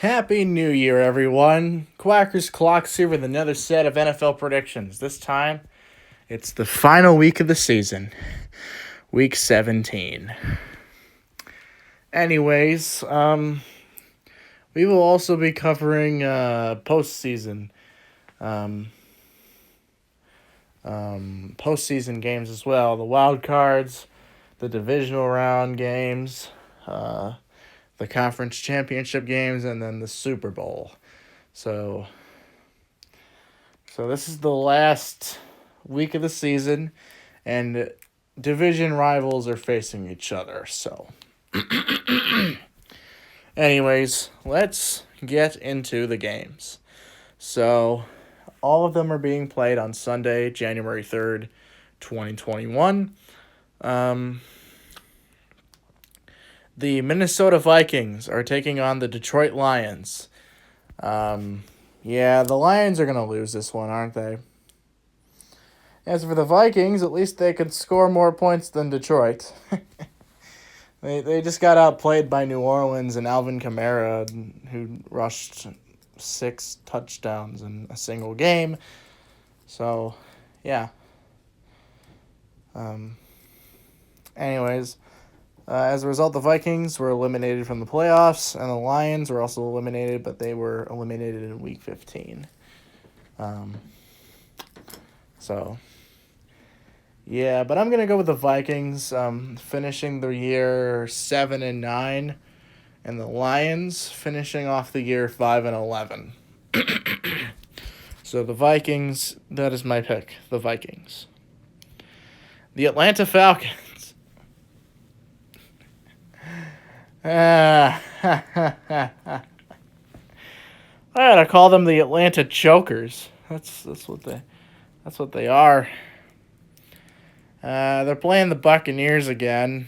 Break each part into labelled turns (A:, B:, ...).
A: Happy New Year, everyone. Quackers Clocks here with another set of NFL predictions. This time, it's the final week of the season, week 17. Anyways, we will also be covering postseason, postseason games as well. The wild cards, the divisional round games, the conference championship games, and then the Super Bowl. So this is the last week of the season, and division rivals are facing each other. So, anyways, let's get into the games. So, all of them are being played on Sunday, January 3rd, 2021. The Minnesota Vikings are taking on the Detroit Lions. Yeah, the Lions are going to lose this one, aren't they? As for the Vikings, at least they could score more points than Detroit. They just got outplayed by New Orleans and Alvin Kamara, who rushed 6 touchdowns in a single game. So, yeah. Anyways, as a result, the Vikings were eliminated from the playoffs, and the Lions were also eliminated, but they were eliminated in Week 15. So, yeah, but I'm going to go with the Vikings finishing the year 7-9, and the Lions finishing off the year 5-11. So the Vikings, that is my pick, the Vikings. The Atlanta Falcons. I gotta call them the Atlanta Chokers. That's what they are. They're playing the Buccaneers again,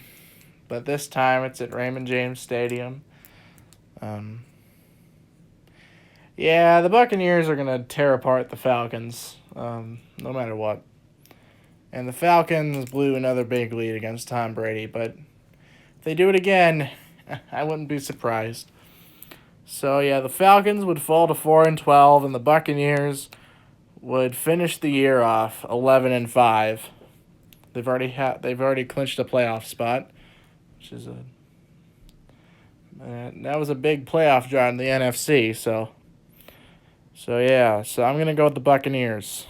A: but this time it's at Raymond James Stadium. Yeah, the Buccaneers are gonna tear apart the Falcons, no matter what. And the Falcons blew another big lead against Tom Brady, but if they do it again, I wouldn't be surprised. So yeah, the Falcons would fall to 4-12, and the Buccaneers would finish the year off 11-5. They've already clinched a playoff spot, which is that was a big playoff draw in the NFC. So yeah, so I'm gonna go with the Buccaneers,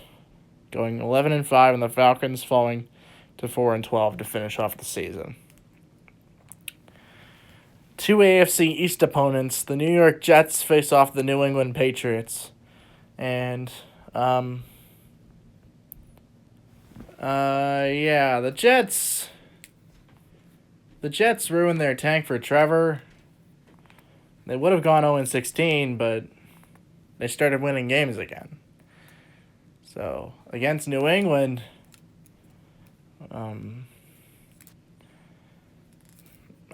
A: going 11-5, and the Falcons falling to 4-12 to finish off the season. 2 AFC East opponents. The New York Jets face off the New England Patriots. And, yeah, the Jets ruined their tank for Trevor. They would have gone 0-16, but they started winning games again. So, against New England,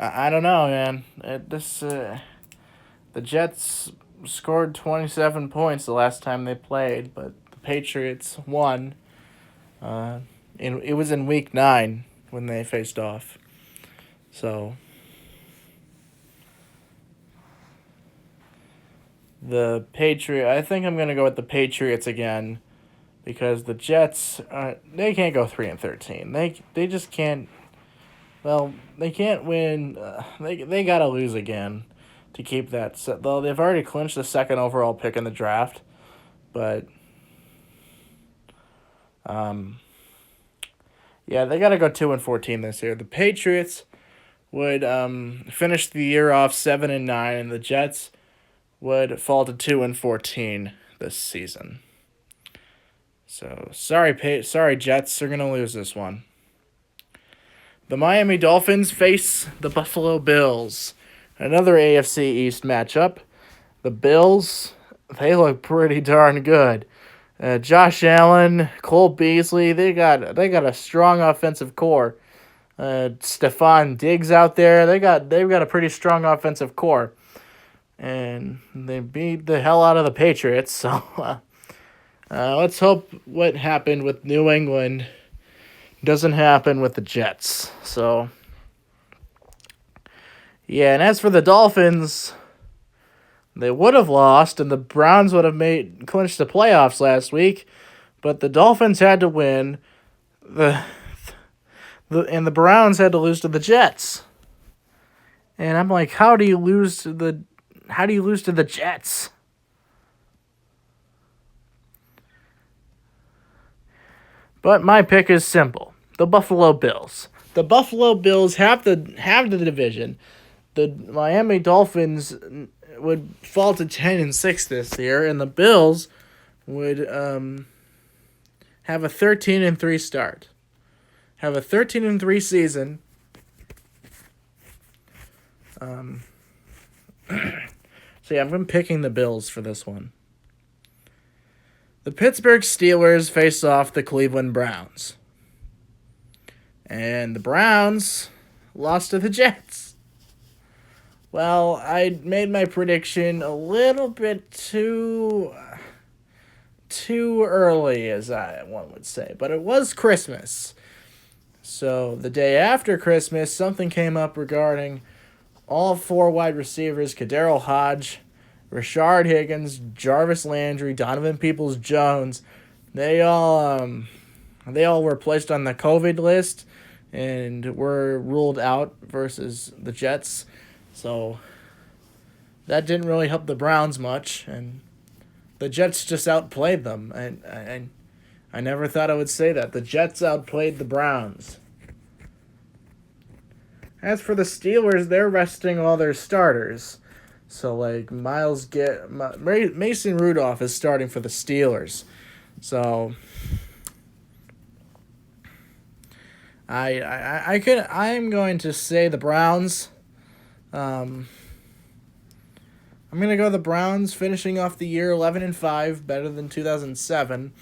A: I don't know, man. The Jets scored 27 points the last time they played, but the Patriots won. It was in Week 9 when they faced off. So I think I'm gonna go with the Patriots again, because the Jets, they can't go 3-13. They just can't. Well, they can't win. They gotta lose again to keep that. Though they've already clinched the second overall pick in the draft, but yeah, they gotta go 2-14 this year. The Patriots would finish the year off 7-9, and the Jets would fall to 2-14 this season. So sorry Jets, they're gonna lose this one. The Miami Dolphins face the Buffalo Bills. Another AFC East matchup. The Bills, they look pretty darn good. Josh Allen, Cole Beasley, they got a strong offensive core. Stephon Diggs out there, they've got a pretty strong offensive core. And they beat the hell out of the Patriots. So let's hope what happened with New England doesn't happen with the Jets. So, yeah, and as for the Dolphins, They would have lost, and the Browns would have clinched the playoffs last week, but the Dolphins had to win. And the Browns had to lose to the Jets. And I'm like, how do you lose to the Jets? But my pick is simple. The Buffalo Bills. The Buffalo Bills have the division. The Miami Dolphins would fall to 10-6 this year, and the Bills would have a 13-3 start. Have a 13-3 season. So yeah, I'm picking the Bills for this one. The Pittsburgh Steelers face off the Cleveland Browns. And the Browns lost to the Jets. Well, I made my prediction a little bit too early, as one would say. But it was Christmas. So the day after Christmas, something came up regarding all four wide receivers, Kadarius Hodge, Rashard Higgins, Jarvis Landry, Donovan Peoples-Jones. They all were placed on the COVID list and were ruled out versus the Jets. So that didn't really help the Browns much, and the Jets just outplayed them. And I never thought I would say that. The Jets outplayed the Browns. As for the Steelers, they're resting all their starters. So, like, Mason Rudolph is starting for the Steelers. So, I'm going to say the Browns. I'm going to go the Browns, finishing off the year 11-5, better than 2007.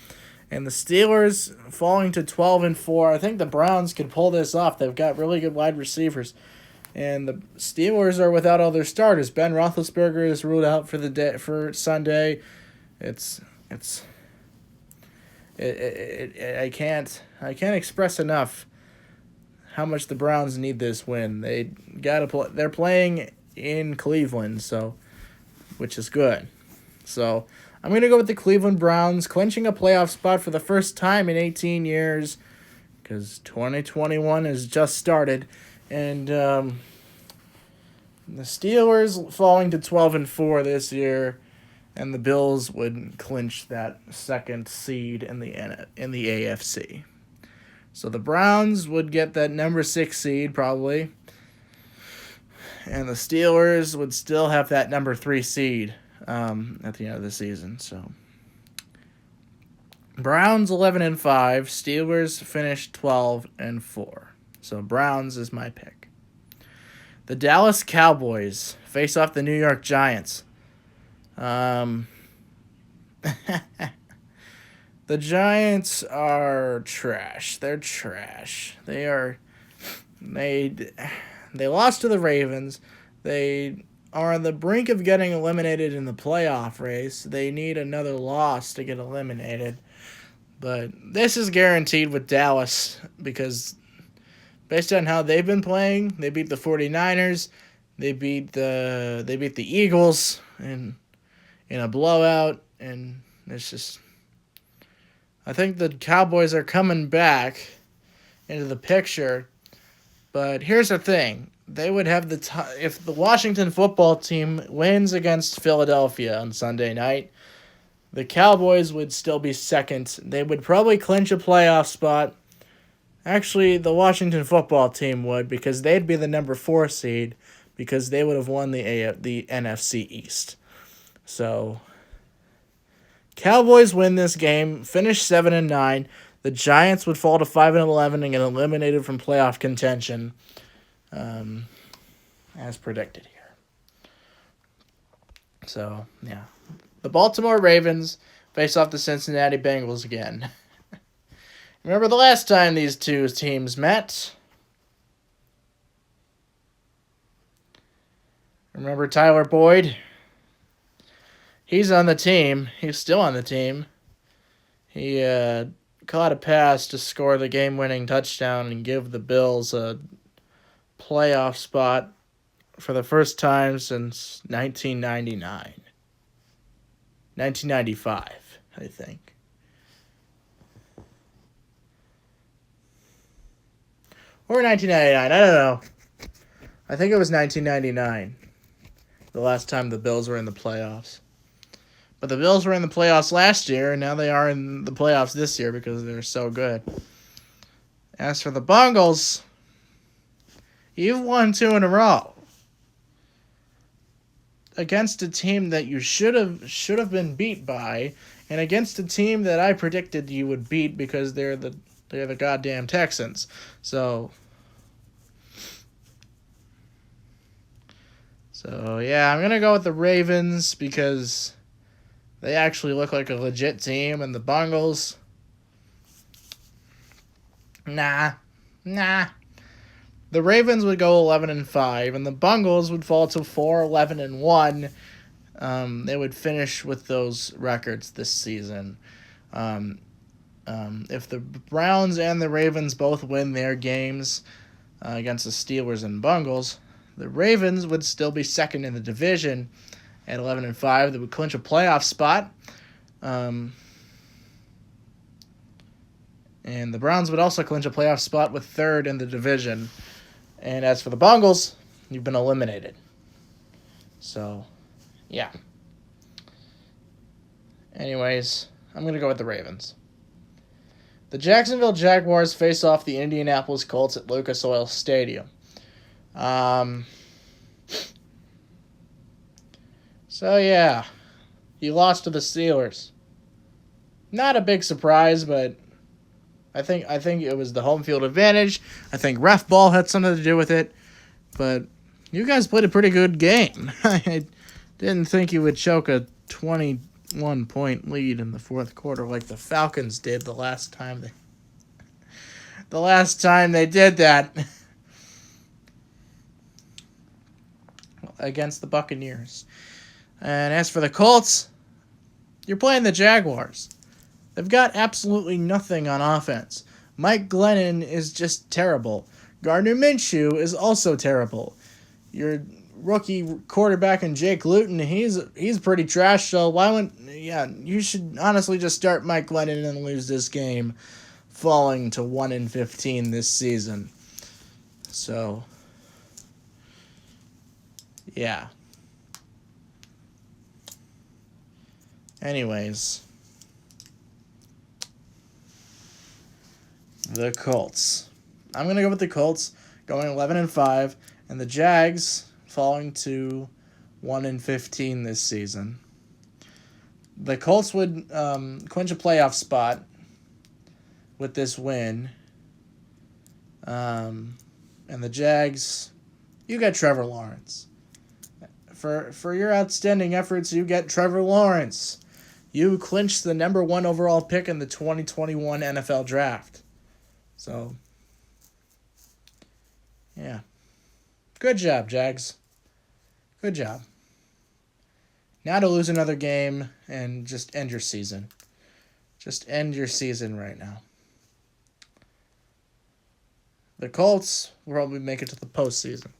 A: And the Steelers falling to 12-4. I think the Browns could pull this off. They've got really good wide receivers. And the Steelers are without all their starters. Ben Roethlisberger is ruled out for Sunday. I can't express enough how much the Browns need this win. They're playing in Cleveland, which is good. So I'm going to go with the Cleveland Browns, clinching a playoff spot for the first time in 18 years, because 2021 has just started. And the Steelers falling to 12-4 this year, and the Bills would clinch that second seed in the AFC. So the Browns would get that number 6 seed probably, and the Steelers would still have that number 3 seed at the end of the season. So Browns 11-5, Steelers finished 12-4. So Browns is my pick. The Dallas Cowboys face off the New York Giants. The Giants are trash. They're trash. They lost to the Ravens. They are on the brink of getting eliminated in the playoff race. They need another loss to get eliminated. But this is guaranteed with Dallas because based on how they've been playing, they beat the 49ers, they beat the Eagles in a blowout, and it's just, I think the Cowboys are coming back into the picture. But here's the thing. They would have if the Washington football team wins against Philadelphia on Sunday night, the Cowboys would still be second. They would probably clinch a playoff spot. Actually, the Washington football team would, because they'd be the number 4 seed, because they would have won the NFC East. So Cowboys win this game, finish 7-9. The Giants would fall to 5-11 and get eliminated from playoff contention, as predicted here. So, yeah. The Baltimore Ravens face off the Cincinnati Bengals again. Remember the last time these two teams met? Remember Tyler Boyd? He's on the team. He's still on the team. He caught a pass to score the game-winning touchdown and give the Bills a playoff spot for the first time since 1999. 1995, I think. Or 1999, I don't know. I think it was 1999, the last time the Bills were in the playoffs. But the Bills were in the playoffs last year, and now they are in the playoffs this year because they're so good. As for the Bengals, you've won 2 in a row against a team that you should have been beat by, and against a team that I predicted you would beat because they're the goddamn Texans. So yeah, I'm gonna go with the Ravens because they actually look like a legit team, and the Bengals, nah. The Ravens would go 11-5, and the Bengals would fall to 4-11-1. They would finish with those records this season. If the Browns and the Ravens both win their games against the Steelers and Bengals, the Ravens would still be second in the division at 11-5. They would clinch a playoff spot. And the Browns would also clinch a playoff spot with third in the division. And as for the Bengals, you've been eliminated. So, yeah. Anyways, I'm going to go with the Ravens. The Jacksonville Jaguars face off the Indianapolis Colts at Lucas Oil Stadium. So, yeah. You lost to the Steelers. Not a big surprise, but I think it was the home field advantage. I think ref ball had something to do with it. But you guys played a pretty good game. I didn't think you would choke a 21-point lead in the fourth quarter like the Falcons did the last time they did that against the Buccaneers. And as for the Colts, you're playing the Jaguars. They've got absolutely nothing on offense. Mike Glennon is just terrible. Gardner Minshew is also terrible. Your rookie quarterback in Jake Luton, he's pretty trash. So you should honestly just start Mike Glennon and lose this game, falling to 1-15 this season. So, yeah. Anyways, the Colts. I'm going to go with the Colts going 11-5, and the Jags falling to 1-15 this season. The Colts would clinch a playoff spot with this win. And the Jags, you get Trevor Lawrence. For your outstanding efforts, you get Trevor Lawrence. You clinched the number 1 overall pick in the 2021 NFL Draft. So, yeah. Good job, Jags. Good job. Now to lose another game and just end your season. Just end your season right now. The Colts will probably make it to the postseason.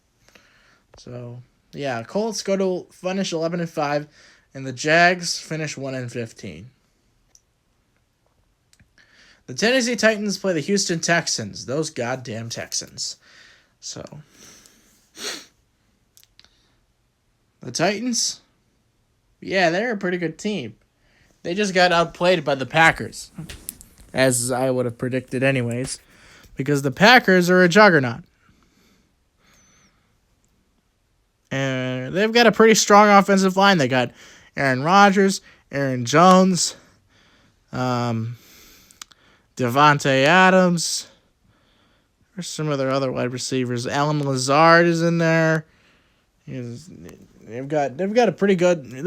A: So, yeah, Colts go to finish 11-5, and the Jags finish 1-15. The Tennessee Titans play the Houston Texans. Those goddamn Texans. So, the Titans, yeah, they're a pretty good team. They just got outplayed by the Packers, as I would have predicted anyways, because the Packers are a juggernaut. And they've got a pretty strong offensive line. They got Aaron Rodgers, Aaron Jones, Devontae Adams. There's some of their other wide receivers. Alan Lazard is in there. They've got a pretty good. And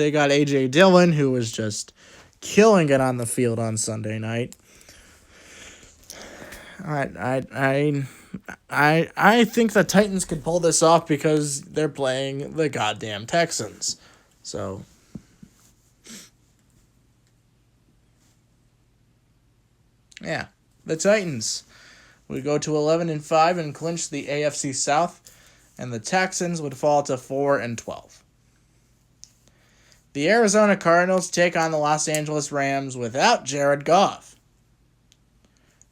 A: they got AJ Dillon, who was just killing it on the field on Sunday night. I think the Titans could pull this off because they're playing the goddamn Texans. So, yeah, the Titans would go to 11-5 and clinch the AFC South. and the Texans would fall to 4-12. The Arizona Cardinals take on the Los Angeles Rams without Jared Goff.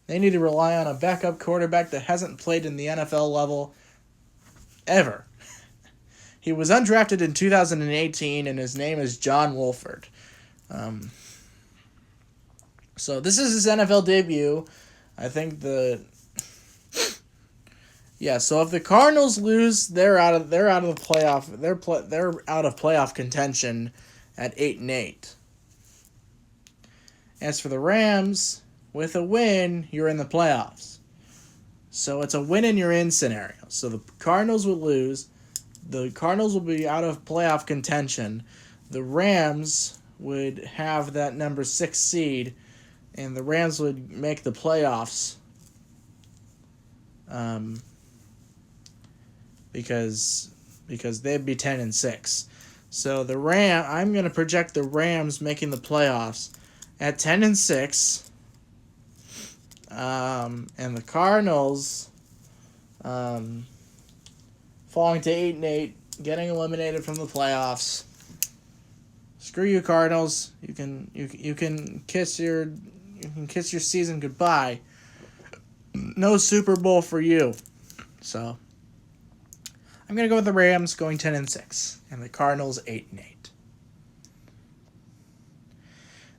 A: They need to rely on a backup quarterback that hasn't played in the NFL level ever. He was undrafted in 2018, and his name is John Wolford. So this is his NFL debut. I think so if the Cardinals lose, they're out of the playoff. They're out of playoff contention at 8-8. As for the Rams, with a win, you're in the playoffs. So it's a win and you're in scenario. So the Cardinals would lose. The Cardinals will be out of playoff contention. The Rams would have that number 6 seed, and the Rams would make the playoffs. Because they'd be 10-6. So I'm going to project the Rams making the playoffs at 10-6. And the Cardinals falling to 8-8, getting eliminated from the playoffs. Screw you, Cardinals. You can kiss your season goodbye. No Super Bowl for you. So I'm gonna go with the Rams going 10-6, and the Cardinals 8-8.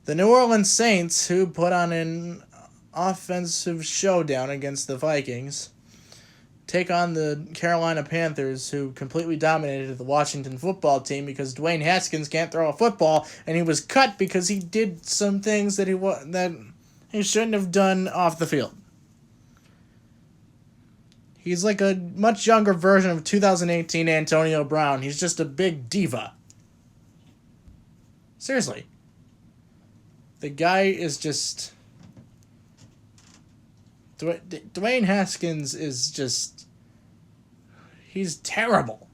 A: The New Orleans Saints, who put on an offensive showdown against the Vikings, take on the Carolina Panthers, who completely dominated the Washington football team because Dwayne Haskins can't throw a football, and he was cut because he did some things that he shouldn't have done off the field. He's like a much younger version of 2018 Antonio Brown. He's just a big diva. Seriously. The guy is just... Dwayne Haskins is just... He's terrible.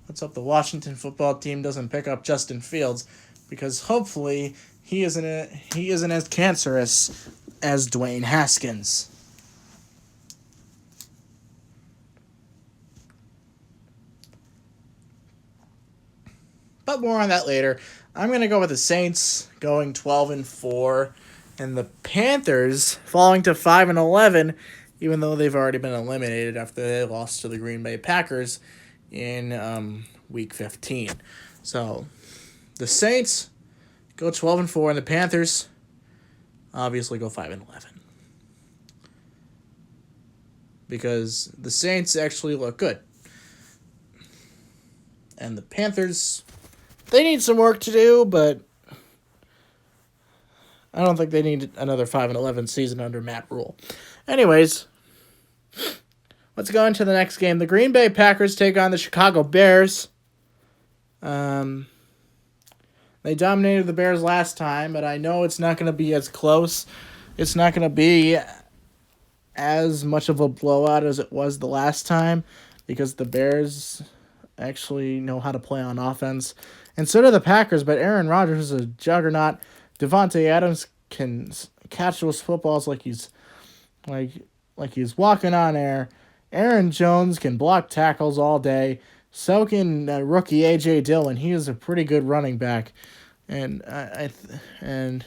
A: Let's hope the Washington football team doesn't pick up Justin Fields, because hopefully he isn't as cancerous as Dwayne Haskins. But more on that later. I'm going to go with the Saints going 12-4, and the Panthers falling to 5-11, even though they've already been eliminated after they lost to the Green Bay Packers in Week 15. So the Saints go 12-4, and the Panthers obviously go 5-11. Because the Saints actually look good. And the Panthers, they need some work to do, but I don't think they need another 5-11 season under Matt Rule. Anyways, let's go into the next game. The Green Bay Packers take on the Chicago Bears. They dominated the Bears last time, but I know it's not going to be as close. It's not going to be as much of a blowout as it was the last time, because the Bears actually know how to play on offense. And so do the Packers, but Aaron Rodgers is a juggernaut. Devontae Adams can catch those footballs like he's walking on air. Aaron Jones can block tackles all day. So can rookie A.J. Dillon. He is a pretty good running back. And and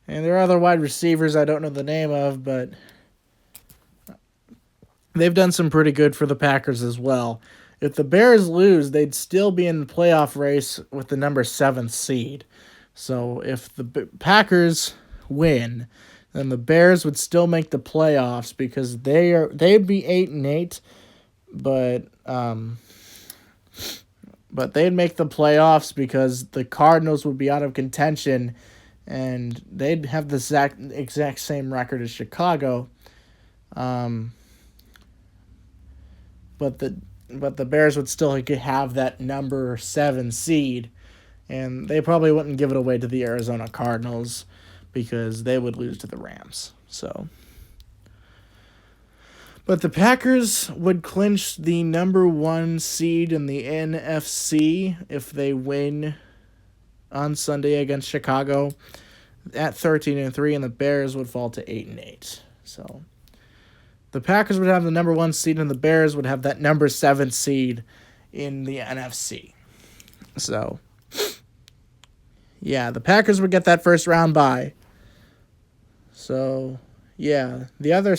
A: there are other wide receivers I don't know the name of, but they've done some pretty good for the Packers as well. If the Bears lose, they'd still be in the playoff race with the number 7 seed. So if the Packers win, then the Bears would still make the playoffs because they'd be 8-8, but they'd make the playoffs because the Cardinals would be out of contention, and they'd have the exact same record as Chicago. But the Bears would still have that number 7 seed, and they probably wouldn't give it away to the Arizona Cardinals because they would lose to the Rams. But the Packers would clinch the number 1 seed in the NFC if they win on Sunday against Chicago at 13-3, and the Bears would fall to 8-8. So the Packers would have the number 1 seed, and the Bears would have that number 7 seed in the NFC. So, yeah, the Packers would get that first round bye. So, yeah, the other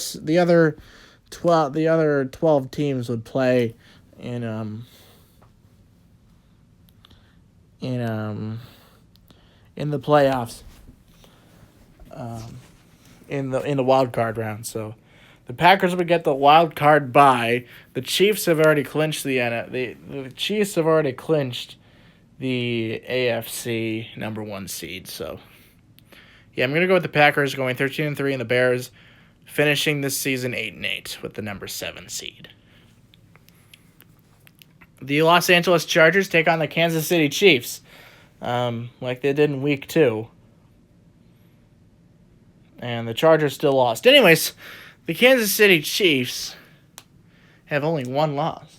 A: 12 teams would play in the playoffs, in the wild card round. So the Packers would get the wild card bye. The Chiefs have already clinched the Chiefs have already clinched the AFC number 1 seed. So yeah, I'm gonna go with the Packers going 13-3, and the Bears finishing this season 8-8 with the number 7 seed. The Los Angeles Chargers take on the Kansas City Chiefs, like they did in week 2. And the Chargers still lost. Anyways, the Kansas City Chiefs have only 1 loss.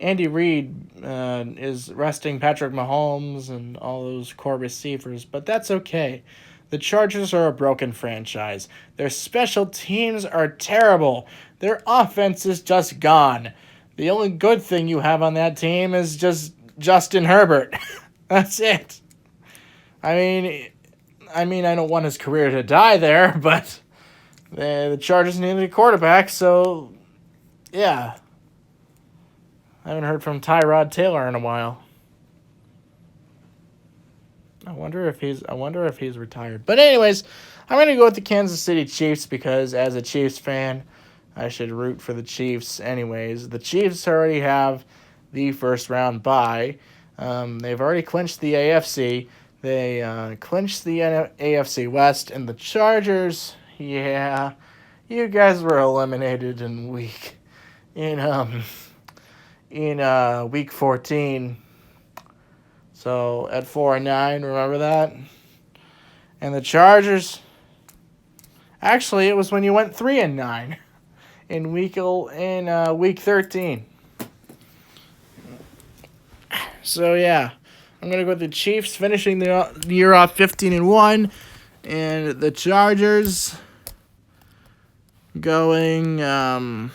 A: Andy Reid is resting Patrick Mahomes and all those core receivers, but that's okay. The Chargers are a broken franchise. Their special teams are terrible. Their offense is just gone. The only good thing you have on that team is just Justin Herbert. That's it. I mean, I don't want his career to die there, but the Chargers needed a quarterback, so yeah. I haven't heard from Tyrod Taylor in a while. I wonder if he's retired. But anyways, I'm gonna go with the Kansas City Chiefs because as a Chiefs fan, I should root for the Chiefs anyways. The Chiefs already have the first round bye. They've already clinched the AFC. They clinched the AFC West, and the Chargers, yeah, you guys were eliminated in week 14. So at 4-9, remember that? And the Chargers, actually, it was when you went 3-9 in week 13. So yeah, I'm gonna go with the Chiefs finishing the year off 15-1, and the Chargers going the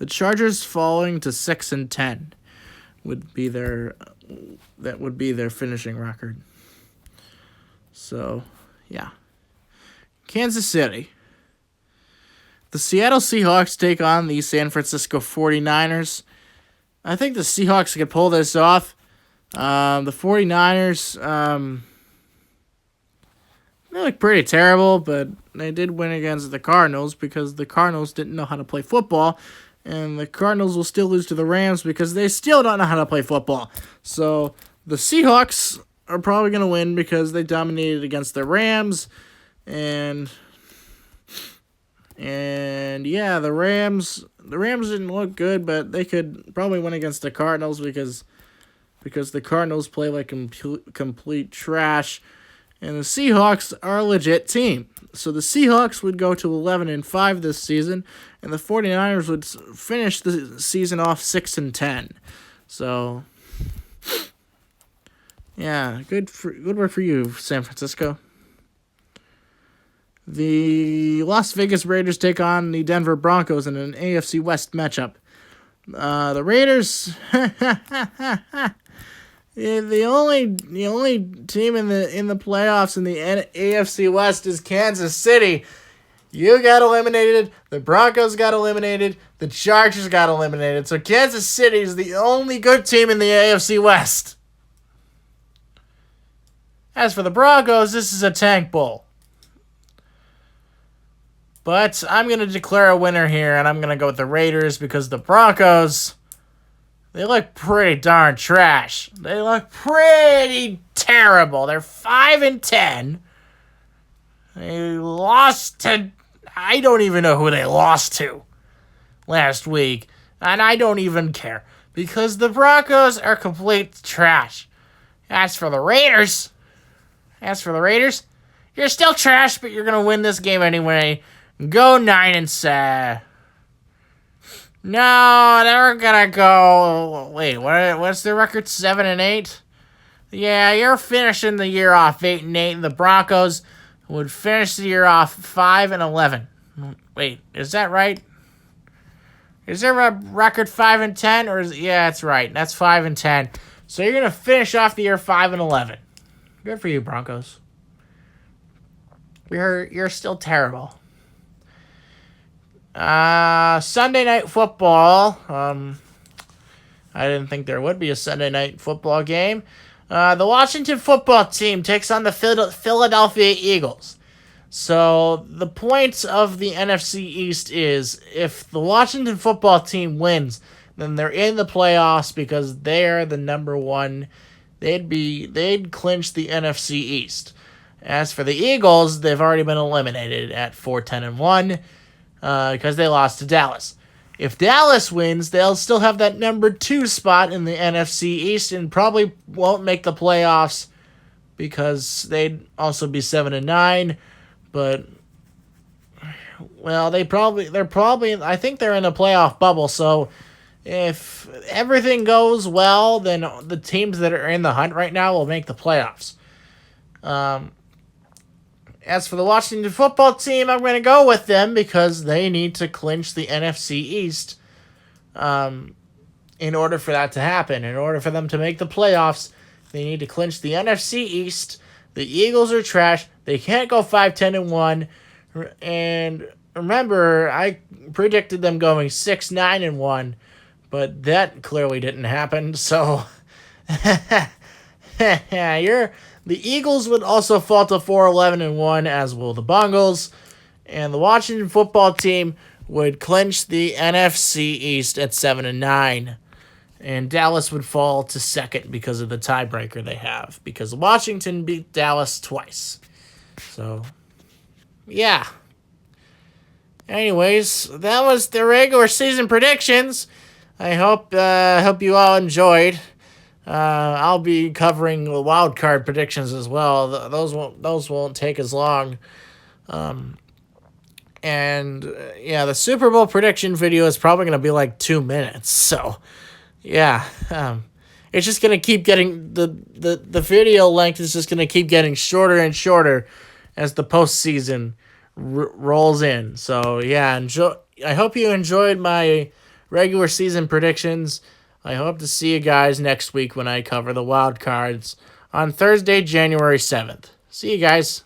A: Chargers falling to 6-10 would be their finishing record. So yeah, Kansas City. The Seattle Seahawks take on the San Francisco 49ers. I think the Seahawks could pull this off. The 49ers, they look pretty terrible, but they did win against the Cardinals because the Cardinals didn't know how to play football, and the Cardinals will still lose to the Rams because they still don't know how to play football. So the Seahawks are probably going to win because they dominated against the Rams, and yeah, the Rams didn't look good, but they could probably win against the Cardinals because the Cardinals play like complete trash, and the Seahawks are a legit team. So the Seahawks would go to 11-5 this season, and the 49ers would finish the season off 6-10. So yeah, good work for you, San Francisco. The Las Vegas Raiders take on the Denver Broncos in an AFC West matchup. The Raiders, the only team in the playoffs in the AFC West is Kansas City. You got eliminated. The Broncos got eliminated. The Chargers got eliminated. So Kansas City is the only good team in the AFC West. As for the Broncos, this is a tank bowl. But I'm going to declare a winner here, and I'm going to go with the Raiders because the Broncos, they look pretty darn trash. They look pretty terrible. They're 5-10. They lost to, I don't even know who they lost to last week, and I don't even care because the Broncos are complete trash. As for the Raiders, you're still trash, but you're going to win this game anyway. Go 9-7. No, they're gonna go. Wait, what's their record? 7-8. Yeah, you're finishing the year off 8-8. The Broncos would finish the year off 5-11. Wait, is that right? Is there a record 5-10, or yeah, that's right. That's 5-10. So you're gonna finish off the year 5-11. Good for you, Broncos. You're still terrible. Sunday night football. I didn't think there would be a Sunday night football game. The Washington football team takes on the Philadelphia Eagles. So the point of the NFC East is if the Washington football team wins, then they're in the playoffs because they're the number one. They'd clinch the NFC East. As for the Eagles, they've already been eliminated at 4-10-1 because they lost to Dallas. If Dallas wins, they'll still have that number 2 spot in the NFC East and probably won't make the playoffs because they'd also be 7-9. But well, they're probably I think they're in a playoff bubble. So if everything goes well, then the teams that are in the hunt right now will make the playoffs. As for the Washington football team, I'm going to go with them because they need to clinch the NFC East in order for that to happen. In order for them to make the playoffs, they need to clinch the NFC East. The Eagles are trash. They can't go 5-10-1. And remember, I predicted them going 6-9-1, but that clearly didn't happen. So the Eagles would also fall to 4-11-1, as will the Bengals, and the Washington football team would clinch the NFC East at 7-9, and Dallas would fall to second because of the tiebreaker they have, because Washington beat Dallas twice. So, yeah. Anyways, that was the regular season predictions. I hope you all enjoyed. I'll be covering the wild card predictions as well. Those won't take as long. The Super Bowl prediction video is probably going to be like 2 minutes. So, yeah, it's just going to keep getting the video length is just going to keep getting shorter and shorter as the postseason rolls in. So, yeah, I hope you enjoyed my regular season predictions. I hope to see you guys next week when I cover the wild cards on Thursday, January 7th. See you guys.